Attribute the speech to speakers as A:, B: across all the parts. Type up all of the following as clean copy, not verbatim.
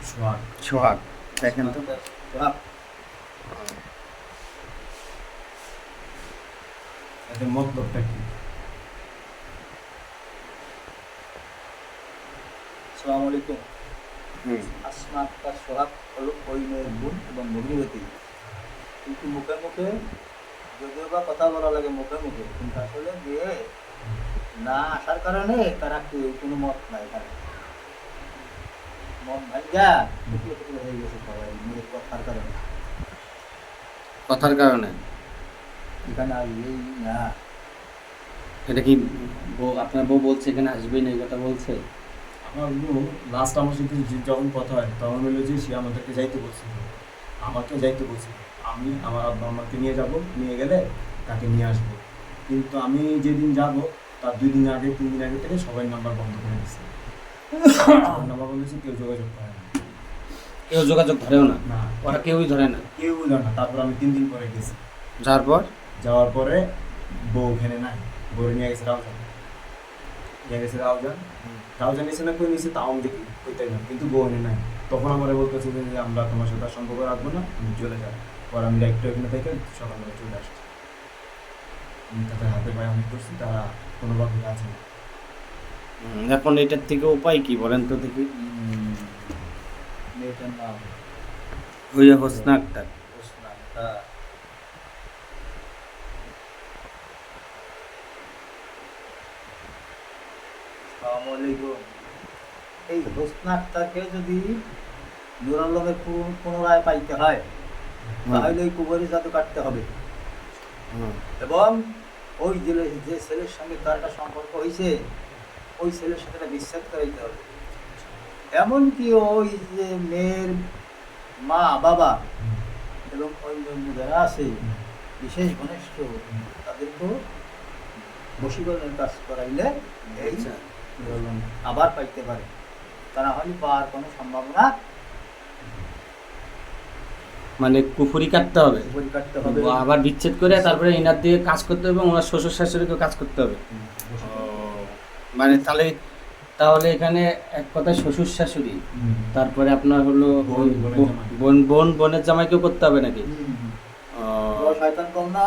A: সোহাগ।
B: সোহাগ, দেখেন তো।
C: সোহাগ।
A: এদের মতলবটা কি?
C: আসসালামু আলাইকুম।
B: হুম
C: আসমা আক্তার সোহাগ হলো ওই মেয়ের বোন এবং ভগ্নিপতি। কিন্তু মুখে মুখে যদিও বা কথা বলা লাগে মুখে মুখে, কিন্তু আসলে বিয়ে না আসার কারণে তারা কেউ কোনো মত নাই এখানে। মন ভাঙ্গা টুকরো টুকরো হয়ে গেছে সবাই মেয়ের কথার কারণে।
B: কথার কারণে।
C: এখানে আসবেই না।
B: এটা কি বউ, আপনার বউ বলছে এখানে আসবেই না, এই কথা বলছে?
A: আমার বউ লাস্ট আমার সাথে যখন কথা হয় তখন হলো যে সে আমাদেরকে যাইতে বলছিল, আমাকে যাইতে বলছিল। আমি আমার আব্বা আমাকে নিয়ে যাব, নিয়ে গেলে তাকে নিয়ে আসবো। কিন্তু আমি যেদিন যাব তার 2 দিন আগে 3 দিন আগে থেকে সবাই নাম্বার বন্ধ করে দিচ্ছে। সবার নাম্বার বন্ধ দিচ্ছে, কেউ যোগাযোগ করে না।
B: কেউ যোগাযোগ ধরেও না,
A: না,
B: ওরা কেউই ধরে না।
A: কেউ জানে না। তারপর আমি 3 দিন পরে গেছি,
B: যার পর
A: যাওয়ার পরে বউ ওখানে নাই, বউ নিয়ে গেছে রাউজান, নিয়ে গেছে রাউজান। রাউজান নিচে না কই নিচে, তাও আমি দেখি কইতে না, কিন্তু বউ এনে নাই। তখন আমার বলতেছে যে আমরা তোমার সাথে আর সম্পর্ক রাখবো না, আমি চলে যাই। পর আমি একটু এখানে থেকে সকালবেলা চলে আসছি। আমি তাদের হাতে পায়ে অনেক করছি, তারা কোনোভাবে আছে না।
B: এখন এটার থেকে উপায় কি বলেন তো দেখি?
C: মেয়েটার নাম
B: হইয়া হোসনা আক্তার।
C: হোসনা আক্তার। আসসালামু আলাইকুম। এই হোসনা আক্তারকে যদি নূর আলমের পুনরায় পাইতে হয় তাহলে ওই কুবরি জাদু কাটতে হবে এবং ওই যে ছেলের সঙ্গে তার একটা সম্পর্ক হয়েছে ওই ছেলের সাথে একটা বিচ্ছেদ করাইতে হবে। এমনকি ওই যে মেয়ের মা বাবা এবং অন্যান্য যারা আছে বিশেষ ঘনিষ্ঠ তাদেরকেও বশীকরণের কাজ করাইলে এই নূর আলম আবার পাইতে পারে। তা না হলে পাওয়ার কোনো সম্ভাবনা
B: মানে কুফুরি কাটতে হবে,
C: কুবরি কাটতে হবে।
B: আবার বিচ্ছেদ করে তারপরে ইনার দিয়ে কাজ করতে হবে, ওনার শ্বশুর শাশুড়িকেও কাজ করতে হবে। মানে তাহলে এখানে এক কথায় শ্বশুর শাশুড়ি, তারপরে আপনার হলো
A: বোন, বোনের জামাই।
B: বোনের জামাইকেও করতে হবে নাকি?
C: বড় শয়তান কম না।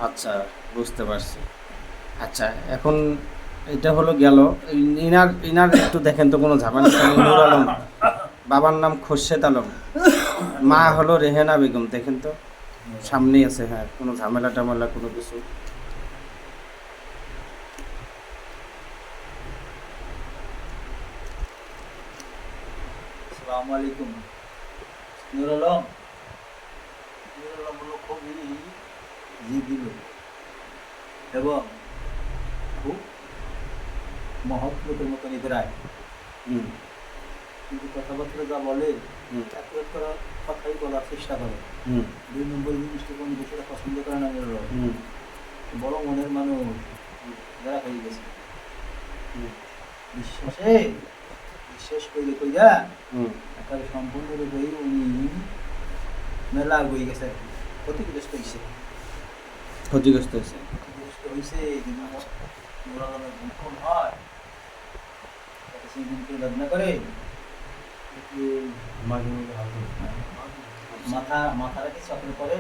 B: আচ্ছা, বুঝতে পারছি। আচ্ছা, এখন এটা হলো গেল। ইনার ইনার একটু দেখেন তো কোনো ঝামেলা আছে নাকি? নূর আলম, বাবার নাম খোরশেদ আলম, মা হলো রেহেনা বেগম, দেখেন তো সামনেই আছে। হ্যাঁ, কোনো ঝামেলা টামেলা কোনো কিছু?
C: আসসালামু আলাইকুম। নূর আলম হলো খুবই জিদি লোক এবং খুব মহৎ লোকের মতো নিদ্রায়,
B: হুম
C: কিন্তু কথাবার্তা যা বলে
B: হুম
C: এক একটা কথাই বলার চেষ্টা করে।
B: হুম
C: 2 নম্বর জিনিসটা কোনো বিষয়টা পছন্দ করে না নূর আলম।
B: হুম
C: বড় মনের মানুষ যারা হয়ে গেছে
B: হুম
C: বিশ্বাস করে কইরা
B: হুম
C: একেবারে সম্পূর্ণরূপেই উনি মেলা হয়ে গেছে আর কি। ক্ষতিগ্রস্ত হয়েছে
B: ক্ষতিগ্রস্ত হয়েছে।
C: ক্ষতিগ্রস্ত হয়েছে যদি নূর আলমের গুণ হয় তাকে সেই গুণকে বেদনা করে একটু
A: মাঝে মধ্যে হালকা
C: মাথাটা কি চক্র করে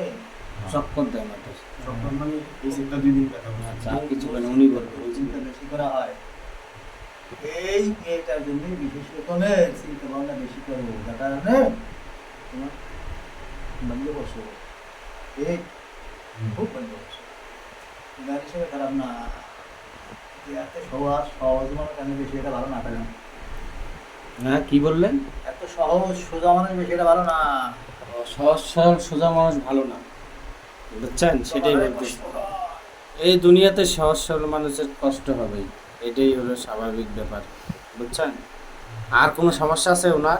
B: চক্কর দেয় না তো।
A: সপ্তাহ মানে এই চিন্তা 2 দিন ব্যথা করছে।
B: আচ্ছা, আর কিছু বলেন, উনি বলবেন।
C: চিন্তা বেশি করা হয়। এই মেয়েটার জন্য বিশেষ রকমের চিন্তা ভাবনা বেশি করবো যার কারণে তোমার ভেঙে বসো। এই খুব ভেঙে বসো। গাড়ি হিসেবে খারাপ না, এত সহজ মানুষ আমি বেশি এটা ভালো না পেলাম।
B: হ্যাঁ, কি বললেন?
C: এত সহজ সোজা মানুষ বেশি এটা ভালো না।
B: সহজ সরল সোজা মানুষ ভালো না, বুঝছেন? সেটাই বলতেছি। এই দুনিয়াতে সহজ সরল মানুষের কষ্ট হবেই, এটাই হলো স্বাভাবিক ব্যাপার, বুঝছেন? আর কোনো সমস্যা আছে ওনার?